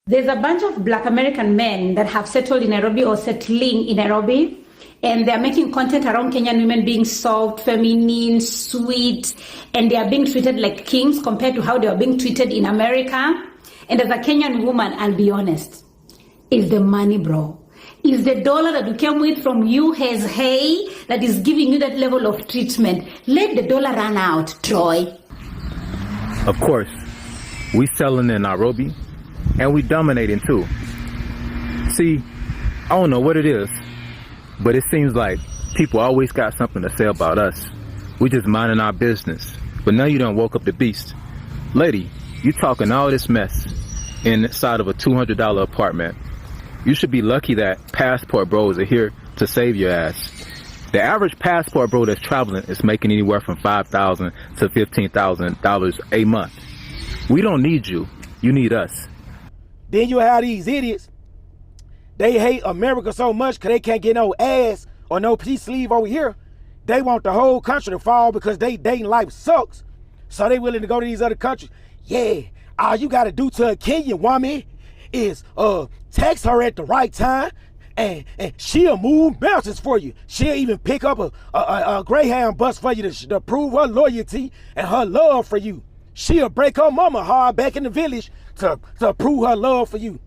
There's a bunch of Black American men that have settled in Nairobi or settling in Nairobi, and they're making content around Kenyan women being soft, feminine, sweet, and they are being treated like kings compared to how they are being treated in America. And as a Kenyan woman, I'll be honest, it's the money, bro. It's the dollar that you came with from US Hey that is giving you that level of treatment. Let the dollar run out, Troy. Of course, we selling in Nairobi, and we dominating too. See, I don't know what it is, but it seems like people always got something to say about us. We just minding our business. But now you done woke up the beast. Lady, you talking all this mess inside of a $200 apartment. You should be lucky that passport bros are here to save your ass. The average passport bro that's traveling is making anywhere from $5,000 to $15,000 a month. We don't need you. You need us. Then you have these idiots. They hate America so much because they can't get no ass or no peace sleeve over here. They want the whole country to fall because they dating life sucks. So they willing to go to these other countries. Yeah, all you got to do to a Kenyan woman is text her at the right time, and she'll move mountains for you. She'll even pick up a Greyhound bus for you to prove her loyalty and her love for you. She'll break her mama hard back in the village to prove her love for you.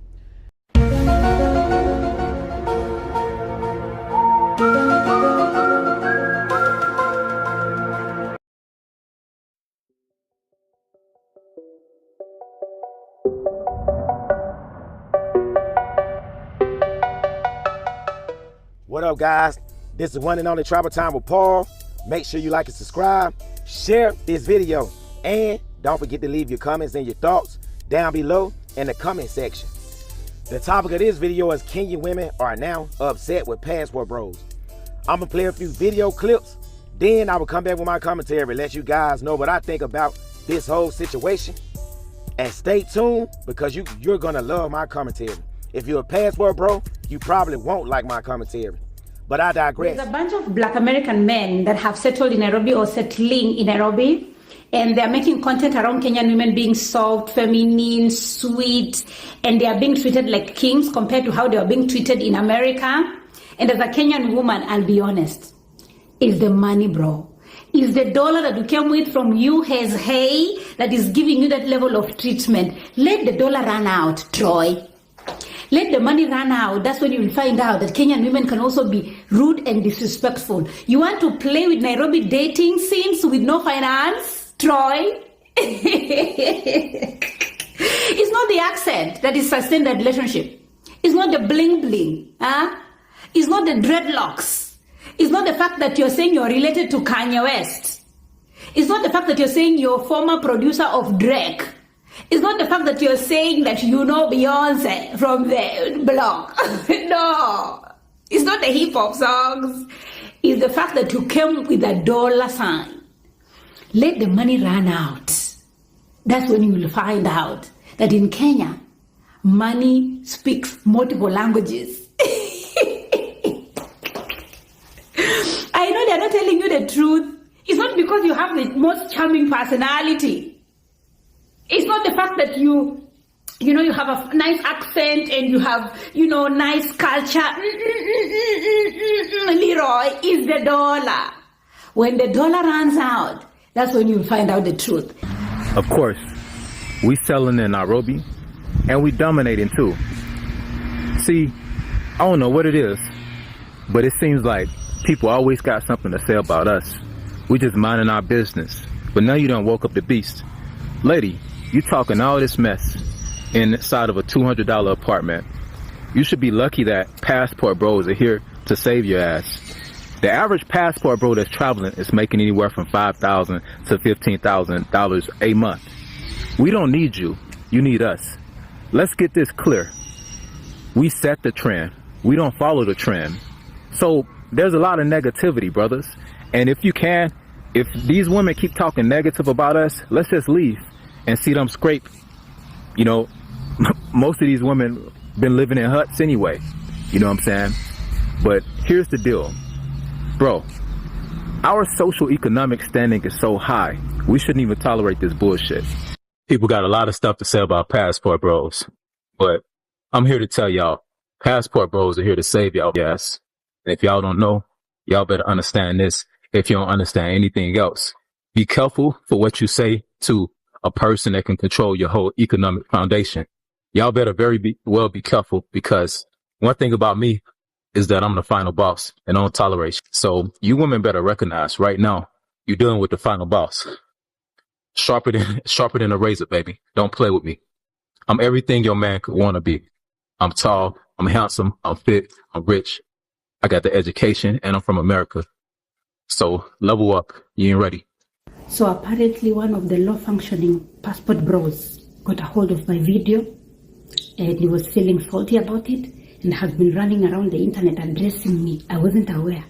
What up, guys? This is one and only Travel Time with Paul. Make sure you like and subscribe, share this video, and don't forget to leave your comments and your thoughts down below in the comment section. The topic of this video is Kenyan women are now upset with passport bros. I'm gonna play a few video clips, then I will come back with my commentary, let you guys know what I think about this whole situation. And stay tuned because you're gonna love my commentary. If you're a passport bro, you probably won't like my commentary. But I digress. There's a bunch of Black American men that have settled in Nairobi or settling in Nairobi, and they're making content around Kenyan women being soft, feminine, sweet, and they are being treated like kings compared to how they are being treated in America. And as a Kenyan woman, I'll be honest, it's the money, bro. It's the dollar that you came with from US Hey that is giving you that level of treatment. Let the dollar run out, Troy. Let the money run out. That's when you will find out that Kenyan women can also be rude and disrespectful. You want to play with Nairobi dating scenes with no finance, Troy? It's not the accent that is sustained that relationship. It's not the bling bling. Huh? It's not the dreadlocks. It's not the fact that you're saying you're related to Kanye West. It's not the fact that you're saying you're former producer of Drake. It's not the fact that you're saying that you know Beyonce from the blog. No. It's not the hip hop songs. It's the fact that you came with a dollar sign. Let the money run out. That's when you will find out that in Kenya, money speaks multiple languages. I know they're not telling you the truth. It's not because you have the most charming personality. It's not the fact that you have a nice accent and you have, nice culture. Leroy, is the dollar. When the dollar runs out, that's when you'll find out the truth. Of course, we selling in Nairobi, and we dominating too. See, I don't know what it is, but it seems like people always got something to say about us. We just minding our business. But now you done woke up the beast. Lady, you talking all this mess inside of a $200 apartment. You should be lucky that passport bros are here to save your ass. The average passport bro that's traveling is making anywhere from $5,000 to $15,000 a month. We don't need you. You need us. Let's get this clear. We set the trend. We don't follow the trend. So there's a lot of negativity, brothers. And if these women keep talking negative about us, let's just leave and see them scrape. Most of these women been living in huts anyway. You know what I'm saying? But here's the deal. Bro, our social economic standing is so high, we shouldn't even tolerate this bullshit. People got a lot of stuff to say about passport bros. But I'm here to tell y'all, passport bros are here to save y'all gas. And if y'all don't know, y'all better understand this. If you don't understand anything else, be careful for what you say to a person that can control your whole economic foundation. Y'all better be careful, because one thing about me is that I'm the final boss and I don't tolerate shit. So you women better recognize right now you're dealing with the final boss. Sharper than a razor, baby. Don't play with me. I'm everything your man could want to be. I'm tall, I'm handsome, I'm fit, I'm rich. I got the education, and I'm from America. So level up. You ain't ready. So apparently one of the low-functioning passport bros got a hold of my video, and he was feeling salty about it and has been running around the internet addressing me. I wasn't aware.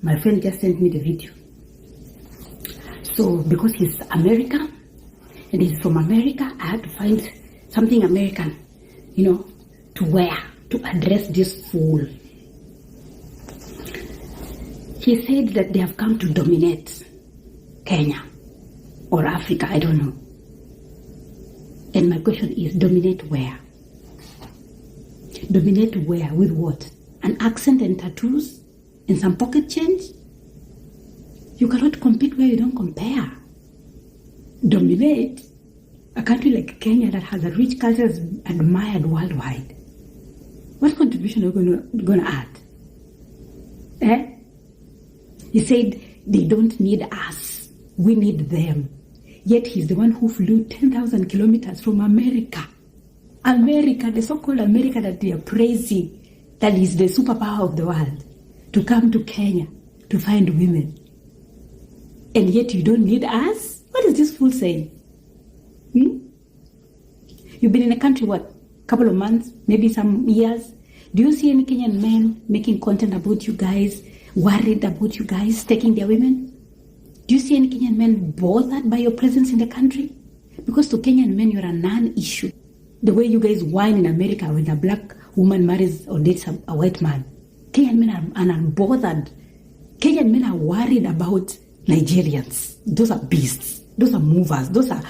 My friend just sent me the video. So because he's American and he's from America, I had to find something American, to wear to address this fool. He said that they have come to dominate Kenya or Africa, I don't know. And my question is, dominate where? Dominate where? With what? An accent and tattoos and some pocket change? You cannot compete where you don't compare. Dominate a country like Kenya that has a rich culture admired worldwide. What contribution are you going to add? He said they don't need us. We need them. Yet he's the one who flew 10,000 kilometers from America. America, the so-called America that they are praising, that is the superpower of the world, to come to Kenya to find women. And yet you don't need us? What is this fool saying? You've been in a country, what, couple of months, maybe some years? Do you see any Kenyan men making content about you guys, worried about you guys taking their women? Do you see any Kenyan men bothered by your presence in the country? Because to Kenyan men, you're a non-issue. The way you guys whine in America when a black woman marries or dates a white man. Kenyan men are unbothered. Kenyan men are worried about Nigerians. Those are beasts. Those are movers. Those are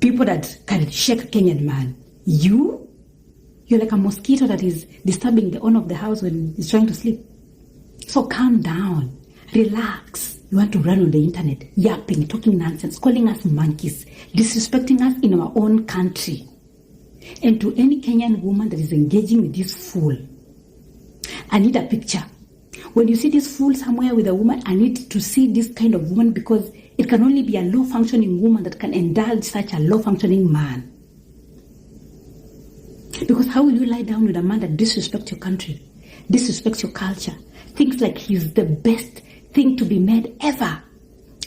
people that can shake a Kenyan man. You're like a mosquito that is disturbing the owner of the house when he's trying to sleep. So calm down. Relax. You want to run on the internet, yapping, talking nonsense, calling us monkeys, disrespecting us in our own country. And to any Kenyan woman that is engaging with this fool, I need a picture. When you see this fool somewhere with a woman, I need to see this kind of woman, because it can only be a low-functioning woman that can indulge such a low-functioning man. Because how will you lie down with a man that disrespects your country, disrespects your culture, thinks like he's the best thing to be made ever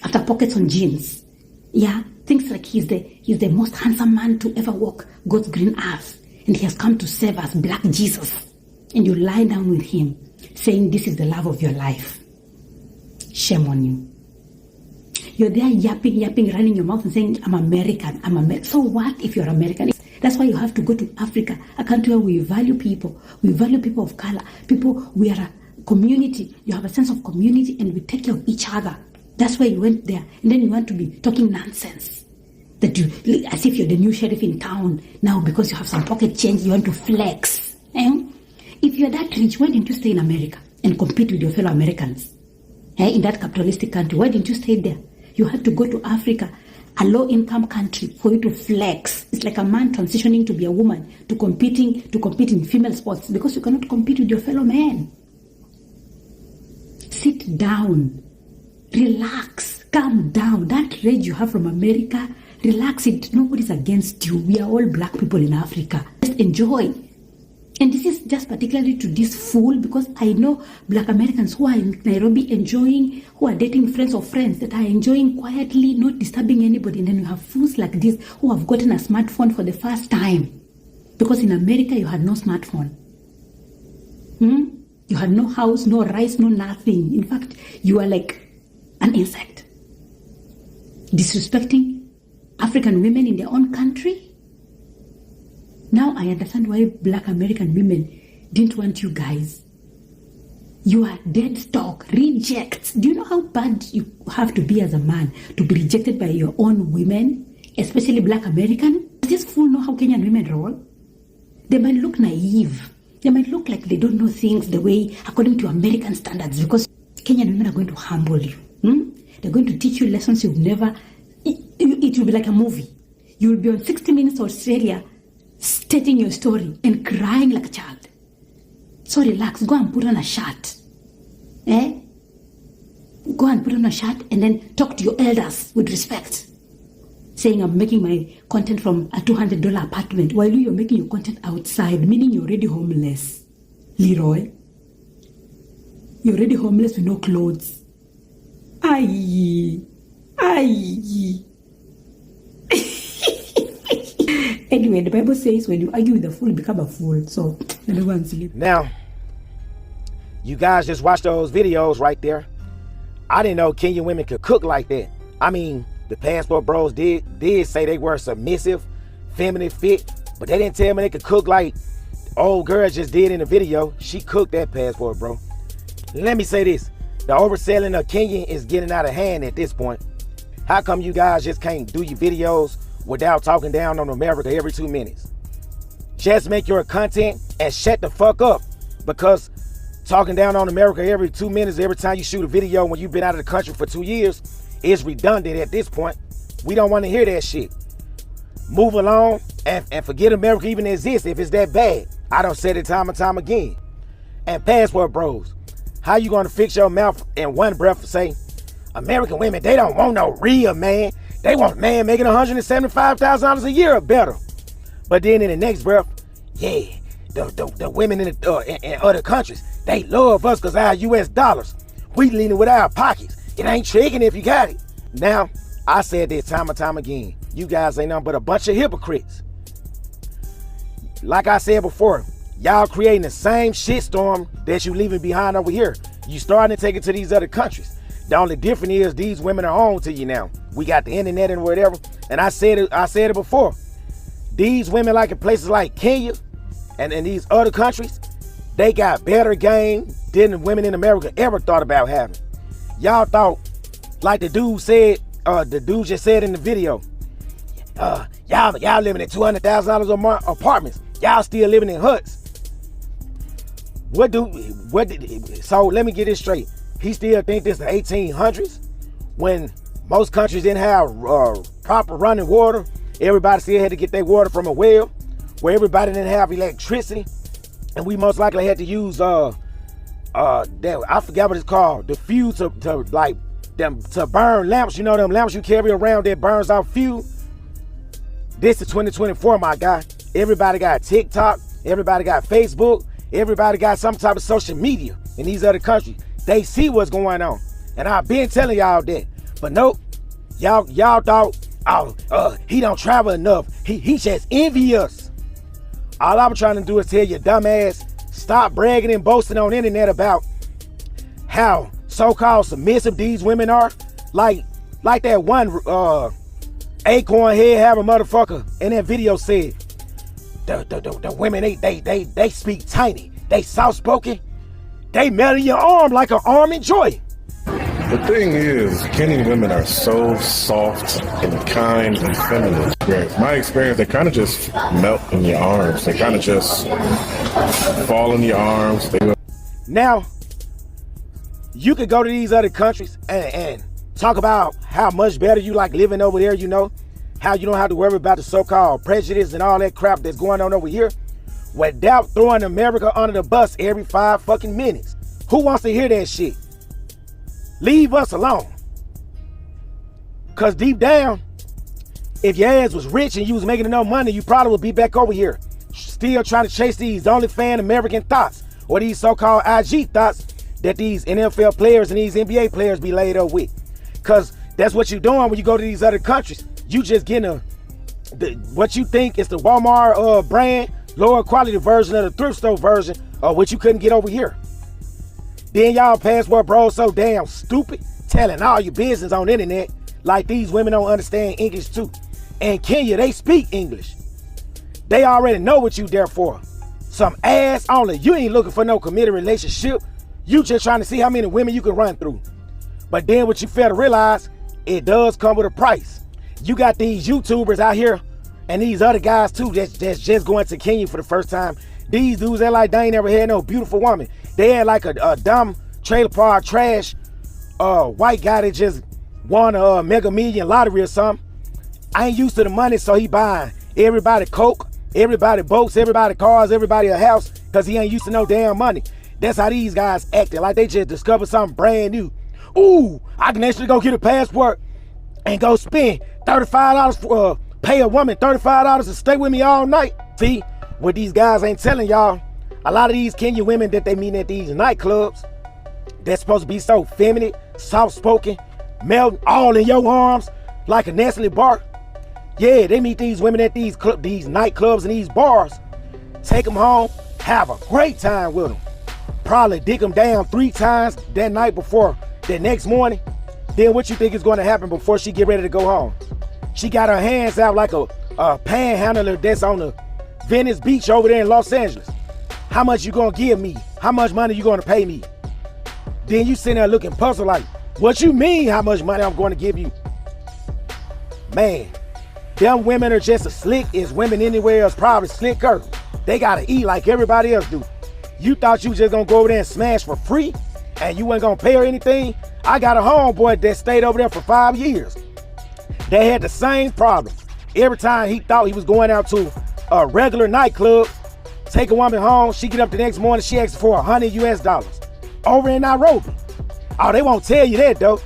after pockets on jeans? Yeah, thinks like he's the most handsome man to ever walk God's green earth, and he has come to save us, Black Jesus. And you lie down with him, saying this is the love of your life. Shame on you. You're there yapping, running your mouth and saying, I'm American, So what if you're American? That's why you have to go to Africa, a country where we value people. We value people of color. We are a community. You have a sense of community, and we take care of each other. That's why you went there. And then you want to be talking nonsense. As if you're the new sheriff in town. Now, because you have some pocket change, you want to flex. If you're that rich, why didn't you stay in America and compete with your fellow Americans? In that capitalistic country, why didn't you stay there? You had to go to Africa, a low-income country, for you to flex. It's like a man transitioning to be a woman, to compete in female sports, because you cannot compete with your fellow men. Sit down. Relax. Calm down. That rage you have from America, relax it. Nobody's against you. We are all black people in Africa. Just enjoy. And this is just particularly to this fool, because I know black Americans who are in Nairobi enjoying, who are dating friends of friends that are enjoying quietly, not disturbing anybody. And then you have fools like this who have gotten a smartphone for the first time. Because in America, you had no smartphone. You had no house, no rice, no nothing. In fact, you are like an insect. Disrespecting African women in their own country. Now I understand why black American women didn't want you guys. You are dead stock, rejects. Do you know how bad you have to be as a man to be rejected by your own women, especially black American? Does this fool know how Kenyan women roll? They might look naive. They might look like they don't know things the way according to American standards, because Kenyan women are going to humble you. They're going to teach you lessons you've never. It will be like a movie. You will be on 60 Minutes Australia stating your story and crying like a child. So relax, go and put on a shirt. Go and put on a shirt and then talk to your elders with respect. Saying I'm making my content from a $200 apartment while you're making your content outside, meaning you're already homeless. Leroy. You're already homeless with no clothes. Aye. Anyway, the Bible says when you argue with a fool, you become a fool. So, everyone sleep. Now, you guys just watched those videos right there. I didn't know Kenyan women could cook like that. I mean, the Passport Bros did say they were submissive, feminine fit, but they didn't tell me they could cook like old girl just did in the video. She cooked that Passport Bro. Let me say this. The overselling of Kenyan is getting out of hand at this point. How come you guys just can't do your videos without talking down on America every 2 minutes? Just make your content and shut the fuck up. Because talking down on America every 2 minutes, every time you shoot a video when you've been out of the country for 2 years, is redundant at this point. We don't want to hear that shit. Move along and forget America even exists if it's that bad. I done said it time and time again. And Passport Bros, how you gonna fix your mouth in one breath and say, American women, they don't want no real man. They want a man making $175,000 a year or better. But then in the next breath, yeah, the women in other countries, they love us because our US dollars. We leaning with our pockets. It ain't tricking if you got it. Now, I said this time and time again. You guys ain't nothing but a bunch of hypocrites. Like I said before, y'all creating the same shitstorm that you leaving behind over here. You starting to take it to these other countries. The only difference is these women are on to you now. We got the internet and whatever. And I said it before. These women like in places like Kenya and in these other countries, they got better game than the women in America ever thought about having. Y'all thought, like the dude just said in the video, y'all living in $200,000 a month apartments. Y'all still living in huts. So let me get this straight. He still think this the 1800s when most countries didn't have proper running water. Everybody still had to get their water from a well, where everybody didn't have electricity, and we most likely had to use I forgot what it's called, the fuel to burn lamps. You know them lamps you carry around that burns out fuel. This is 2024, my guy. Everybody got TikTok, everybody got Facebook, everybody got some type of social media in these other countries. They see what's going on. And I've been telling y'all that. But nope, y'all thought, he don't travel enough. He just envious. All I'm trying to do is tell your dumb ass, stop bragging and boasting on the internet about how so-called submissive these women are. Like that one acorn head having motherfucker in that video said, the women, they speak tiny. They soft-spoken. They melt in your arm like an almond joy. The thing is, Kenyan women are so soft and kind and feminine. My experience, they kind of just melt in your arms. They kind of just fall in your arms. Now, you could go to these other countries and talk about how much better you like living over there, you know, how you don't have to worry about the so-called prejudice and all that crap that's going on over here, without throwing America under the bus every 5 fucking minutes. Who wants to hear that shit? Leave us alone. Cause deep down, if your ass was rich and you was making enough money, you probably would be back over here, still trying to chase these OnlyFans American thoughts, or these so-called IG thoughts that these NFL players and these NBA players be laid up with. Cause that's what you're doing when you go to these other countries. You just getting what you think is the Walmart brand, lower quality version of the thrift store version of what you couldn't get over here. Then y'all Passport Bros so damn stupid, telling all your business on the internet like these women don't understand English too. And Kenya, they speak English. They already know what you there for. Some ass only. You ain't looking for no committed relationship. You just trying to see how many women you can run through. But then what you fail to realize, it does come with a price. You got these YouTubers out here And these other guys too that's just going to Kenya for the first time. These dudes, they like they ain't never had no beautiful woman. They had like a dumb trailer park trash white guy that just won a Mega Million lottery or something. I ain't used to the money, so he buying everybody coke, everybody boats, everybody cars, everybody a house, because he ain't used to no damn money. That's how these guys acting, like they just discovered something brand new. Ooh, I can actually go get a passport and go spend $35 for pay a woman $35 to stay with me all night. See, what these guys ain't telling y'all, a lot of these Kenyan women that they meet at these nightclubs, they're supposed to be so feminine, soft-spoken, melting all in your arms like a Nestle bar. Yeah, they meet these women at these nightclubs and these bars, take them home, have a great time with them. Probably dick them down 3 times that night before the next morning. Then what you think is going to happen before she get ready to go home? She got her hands out like a panhandler that's on the Venice Beach over there in Los Angeles. How much you gonna give me? How much money you gonna pay me? Then you sitting there looking puzzled like, what you mean how much money I'm going to give you? Man, them women are just as slick as women anywhere else, probably slicker. They gotta eat like everybody else do. You thought you was just gonna go over there and smash for free and you wasn't gonna pay her anything? I got a homeboy that stayed over there for 5 years. They had the same problem. Every time he thought he was going out to a regular nightclub, take a woman home, she get up the next morning, she asks for $100 US over in Nairobi. Oh, they won't tell you that though.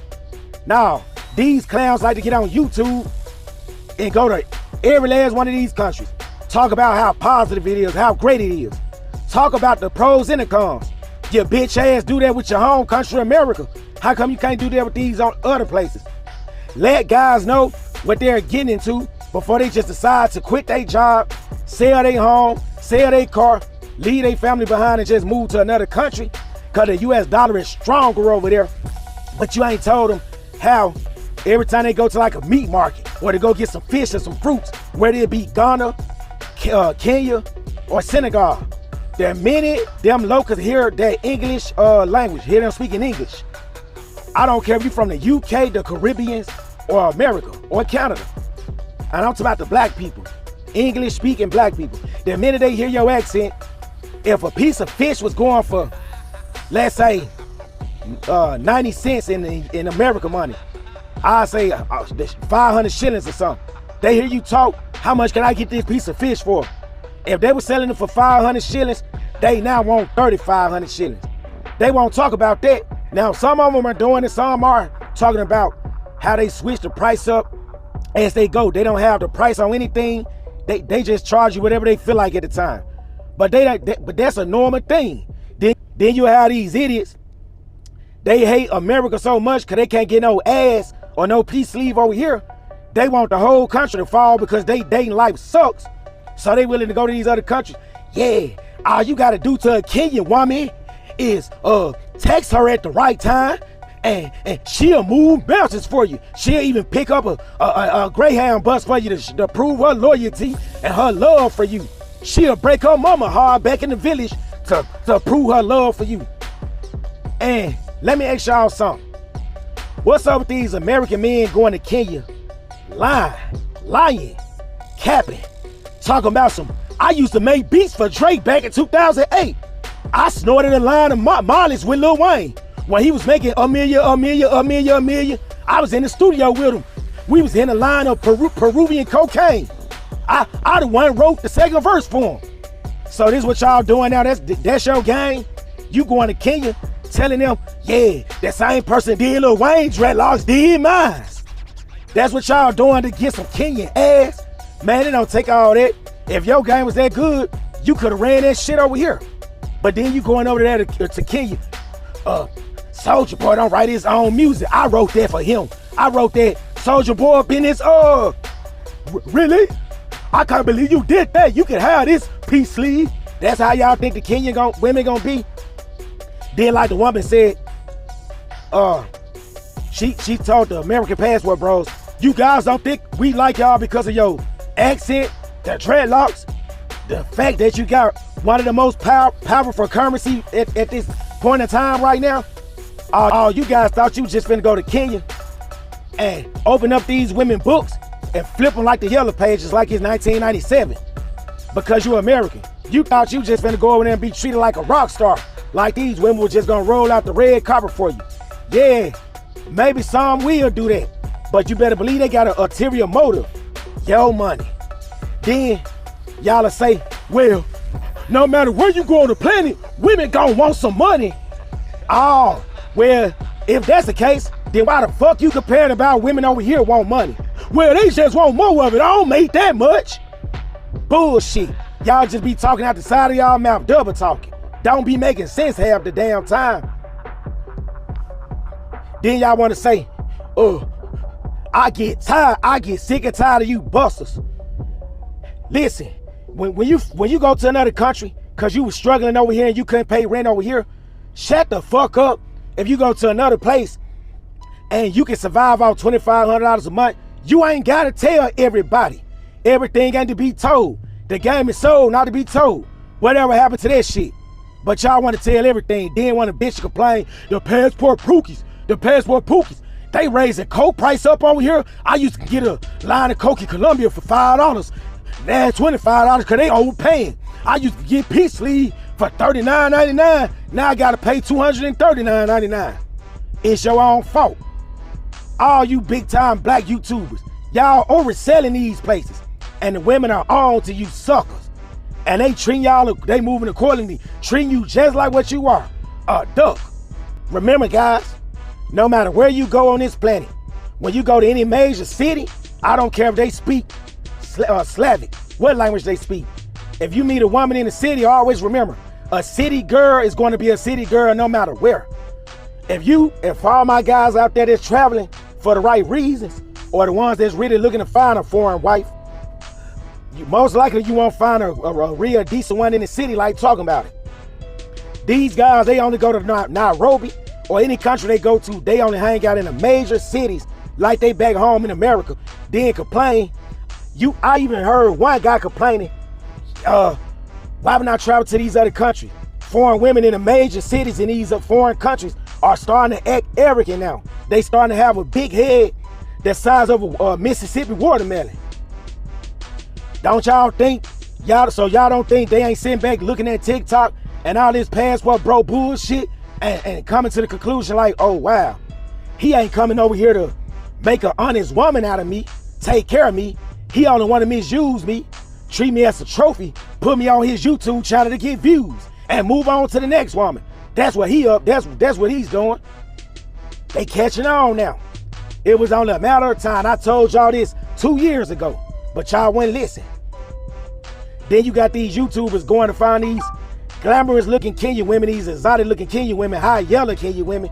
Now, these clowns like to get on YouTube and go to every last one of these countries. Talk about how positive it is, how great it is. Talk about the pros and the cons. Your bitch ass do that with your home country, America. How come you can't do that with these other places? Let guys know what they're getting into before they just decide to quit their job, sell their home, sell their car, leave their family behind and just move to another country because the US dollar is stronger over there. But you ain't told them how every time they go to like a meat market or to go get some fish or some fruits, whether it be Ghana, Kenya, or Senegal, the minute them locals hear that English language, hear them speaking English, I don't care if you're from the UK, the Caribbean, or America, or Canada. And I'm talking about the black people, English speaking black people. The minute they hear your accent, if a piece of fish was going for, let's say, 90 cents in America money, I say 500 shillings or something. They hear you talk, how much can I get this piece of fish for? If they were selling it for 500 shillings, they now want 3,500 shillings. They won't talk about that. Now, some of them are doing it, some are talking about how they switch the price up as they go. They don't have the price on anything. They just charge you whatever they feel like at the time. But but that's a normal thing. Then you have these idiots. They hate America so much because they can't get no ass or no peace sleeve over here. They want the whole country to fall because they dating life sucks. So they willing to go to these other countries. Yeah, all you gotta do to a Kenyan woman is text her at the right time and she'll move mountains for you. She'll even pick up a Greyhound bus for you to prove her loyalty and her love for you. She'll break her mama hard back in the village to prove her love for you. And let me ask y'all something. What's up with these American men going to Kenya, lying, capping, talking about some, I used to make beats for Drake back in 2008. I snorted a line of Molly's with Lil Wayne. When he was making a million, I was in the studio with him. We was in a line of Peruvian cocaine. I the one wrote the second verse for him. So this is what y'all doing now, that's your game? You going to Kenya, telling them, yeah, that same person did Lil Wayne dreadlocks, did mine. That's what y'all doing to get some Kenyan ass? Man, it don't take all that. If your game was that good, you could have ran that shit over here. But then you going over there to Kenya. Soulja Boy don't write his own music. I wrote that for him. I wrote that Soulja Boy up in his, really? I can't believe you did that. You can have this peace sleeve. That's how y'all think the Kenyan women gonna be? Then like the woman said, she told the American Passport bros, you guys don't think we like y'all because of your accent, the dreadlocks, the fact that you got one of the most powerful currency at this point in time right now? Oh, you guys thought you was just finna go to Kenya and open up these women books and flip them like the yellow pages like it's 1997. Because you're American. You thought you just finna go over there and be treated like a rock star. Like these women were just gonna roll out the red carpet for you. Yeah, maybe some will do that. But you better believe they got an ulterior motive. Your money. Then y'all will say, well, no matter where you go on the planet, women gon' want some money. Oh, well, if that's the case, then why the fuck you comparing about women over here want money? Well, they just want more of it. I don't make that much. Bullshit. Y'all just be talking out the side of y'all mouth, double talking. Don't be making sense half the damn time. Then y'all want to say, I get sick and tired of you busters. Listen, when you go to another country because you was struggling over here and you couldn't pay rent over here, shut the fuck up. If you go to another place and you can survive off $2,500 a month, you ain't gotta tell everybody. Everything ain't to be told. The game is sold, not to be told. Whatever happened to that shit? But y'all want to tell everything. Then when a bitch complain, the passport pookies. They raising coke price up over here. I used to get a line of coke in Colombia for $5. Now it's $25 because they overpaying. I used to get peace sleeve for $39.99. Now I gotta pay $239.99. It's your own fault. All you big time black YouTubers, y'all overselling these places. And the women are on to you suckers. And they treat y'all, they moving accordingly, treating you just like what you are, a duck. Remember guys, no matter where you go on this planet, when you go to any major city, I don't care if they speak Slavic, what language they speak. If you meet a woman in the city, always remember, a city girl is going to be a city girl no matter where. If all my guys out there that's traveling for the right reasons, or the ones that's really looking to find a foreign wife, most likely you won't find a real decent one in the city like talking about it. These guys, they only go to Nairobi or any country they go to, they only hang out in the major cities like they back home in America, then complain. I even heard one guy complaining, why would I travel to these other countries? Foreign women in the major cities in these foreign countries are starting to act arrogant now. They starting to have a big head the size of a Mississippi watermelon. Don't y'all think, y'all don't think they ain't sitting back looking at TikTok and all this passport bro bullshit and coming to the conclusion like, oh wow, he ain't coming over here to make an honest woman out of me, take care of me. He only want to misuse me, treat me as a trophy, put me on his YouTube channel to get views and move on to the next woman. That's what that's what he's doing. They catching on now. It was only a matter of time. I told y'all this 2 years ago, but y'all wouldn't listen. Then you got these YouTubers going to find these glamorous looking Kenyan women, these exotic looking Kenyan women, high yellow Kenyan women.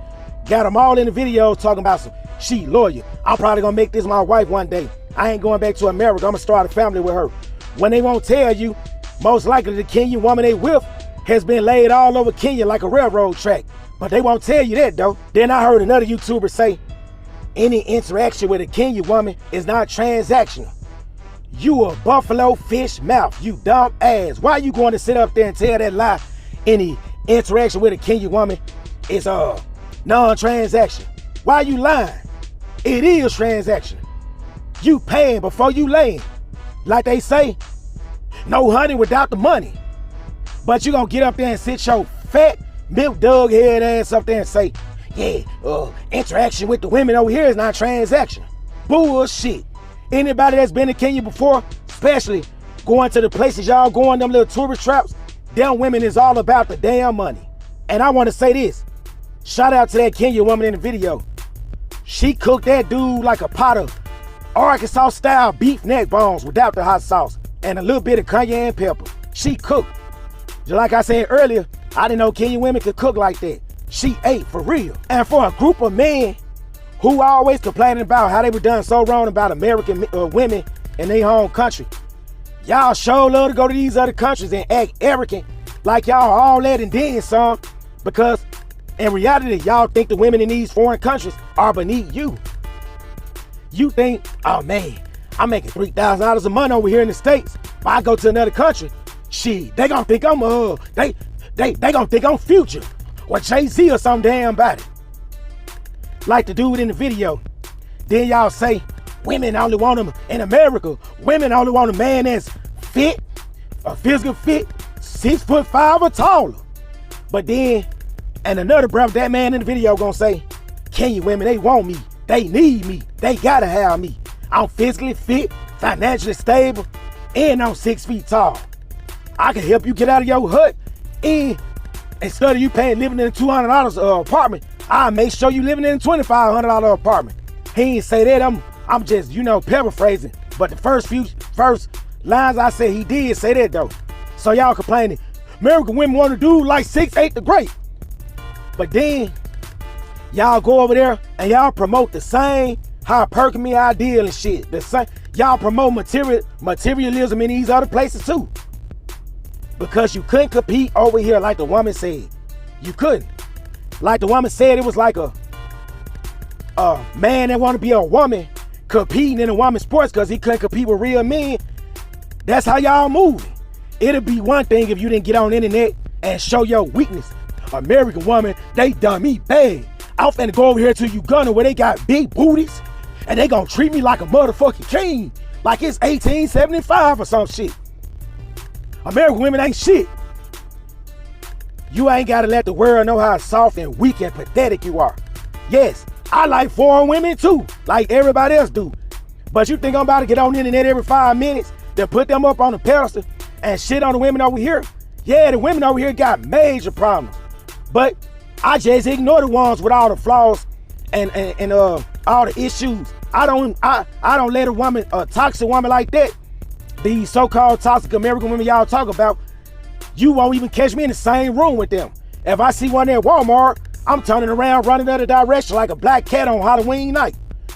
Got them all in the videos talking about some, she loyal. I'm probably gonna make this my wife one day. I ain't going back to America. I'm gonna start a family with her. When they won't tell you, most likely the Kenyan woman they with has been laid all over Kenya like a railroad track. But they won't tell you that though. Then I heard another YouTuber say, any interaction with a Kenyan woman is not transactional. You a buffalo fish mouth, you dumb ass. Why you going to sit up there and tell that lie? Any interaction with a Kenyan woman is non-transaction. Why you lying? It is transactional. You paying before you laying. Like they say, no honey without the money. But you gonna get up there and sit your fat, milk dog head ass up there and say, yeah, interaction with the women over here is not transaction. Bullshit. Anybody that's been to Kenya before, especially going to the places y'all going, them little tourist traps, them women is all about the damn money. And I want to say this, shout out to that Kenyan woman in the video. She cooked that dude like a pot of Arkansas style beef neck bones without the hot sauce and a little bit of cayenne pepper. She cooked. Just like I said earlier, I didn't know Kenyan women could cook like that. She ate for real. And for a group of men who always complaining about how they were done so wrong about American women in their home country, y'all sure love to go to these other countries and act arrogant like y'all all that and then some, because in reality, y'all think the women in these foreign countries are beneath you. You think, oh man, I'm making $3,000 a month over here in the States, but I go to another country, shit, they gonna think I'm they gonna think I'm Future or Jay-Z or some damn body. Like the dude in the video. Then y'all say, women only want them in America. Women only want a man that's fit, a physical fit, 6'5" or taller. But then, and another brother, that man in the video gonna say, Kenyan women, they want me, they need me, they gotta have me. I'm physically fit, financially stable, and I'm 6 feet tall. I can help you get out of your hut, and instead of you living in a $200 apartment, I'll make sure you living in a $2,500 apartment. He ain't say that, I'm just, paraphrasing. But the first lines I said, he did say that though. So y'all complaining, American women want to do like 6'8" the great. But then, y'all go over there and y'all promote the same hypergamy ideal and shit. The same, y'all promote materialism in these other places too. Because you couldn't compete over here like the woman said. You couldn't. Like the woman said, it was like a man that want to be a woman competing in a woman's sports because he couldn't compete with real men. That's how y'all moving. It'd be one thing if you didn't get on the internet and show your weakness. American woman, they done me bad. I'm finna go over here to Uganda where they got big booties and they gonna treat me like a motherfucking king. Like it's 1875 or some shit. American women ain't shit. You ain't gotta let the world know how soft and weak and pathetic you are. Yes, I like foreign women too, like everybody else do. But you think I'm about to get on the internet every 5 minutes to put them up on the pedestal and shit on the women over here? Yeah, the women over here got major problems. But I just ignore the ones with all the flaws and all the issues. I don't let a toxic woman like that, these so-called toxic American women y'all talk about, you won't even catch me in the same room with them. If I see one at Walmart, I'm turning around, running the other direction like a black cat on Halloween night.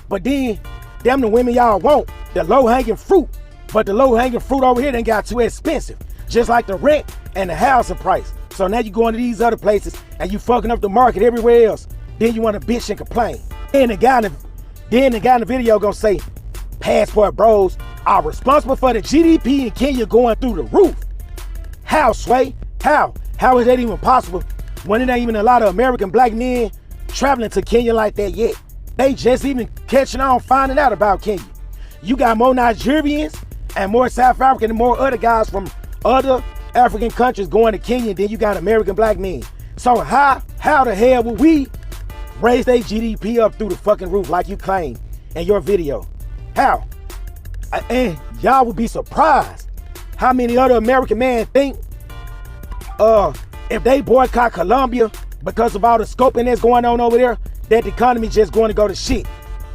But then, them the women y'all want, the low-hanging fruit. But the low-hanging fruit over here done got too expensive. Just like the rent and the housing price. So now you going to these other places and you fucking up the market everywhere else. Then you want to bitch and complain. Then the guy in the video gonna say, passport bros are responsible for the GDP in Kenya going through the roof. How, Sway? How? How is that even possible when it ain't even a lot of American black men traveling to Kenya like that yet? They just even catching on finding out about Kenya. You got more Nigerians and more South African and more other guys from other African countries going to Kenya than you got American black men. So how the hell will we raise their GDP up through the fucking roof like you claim in your video? How? And y'all would be surprised how many other American men think if they boycott Colombia because of all the scoping that's going on over there, that the economy just going to go to shit.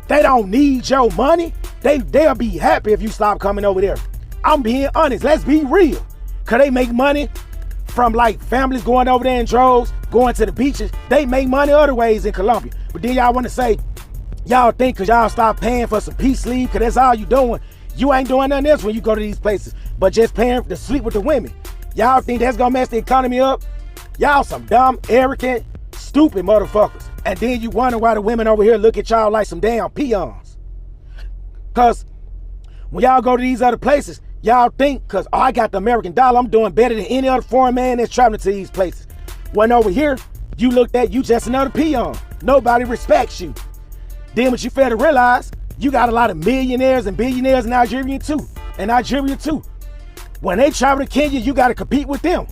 They don't need your money. They'll be happy if you stop coming over there. I'm being honest. Let's be real. Cause they make money from like families going over there in droves, going to the beaches. They make money other ways in Colombia. But then y'all want to say, y'all think cause y'all stop paying for some peace leave, cause that's all you doing. You ain't doing nothing else when you go to these places, but just paying to sleep with the women. Y'all think that's gonna mess the economy up? Y'all some dumb, arrogant, stupid motherfuckers. And then you wonder why the women over here look at y'all like some damn peons. Cause when y'all go to these other places, y'all think, cause I got the American dollar, I'm doing better than any other foreign man that's traveling to these places. When over here, you looked at, you just another peon. Nobody respects you. Then what you fail to realize, you got a lot of millionaires and billionaires in Nigeria too. When they travel to Kenya, you gotta compete with them.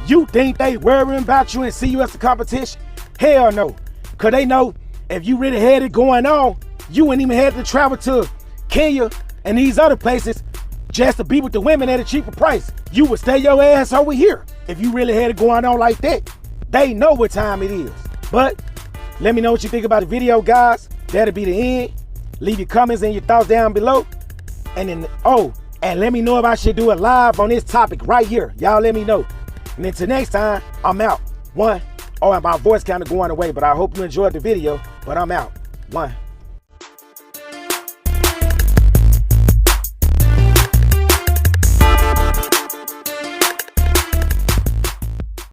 You think they worrying about you and see you as a competition? Hell no. Cause they know if you really had it going on, you wouldn't even have to travel to Kenya and these other places just to be with the women at a cheaper price. You would stay your ass over here if you really had it going on like that. They know what time it is. But let me know what you think about the video, guys. That'll be the end. Leave your comments and your thoughts down below. And then, and let me know if I should do it live on this topic right here. Y'all let me know. And until next time, I'm out. My voice kind of going away, but I hope you enjoyed the video. But I'm out. 1.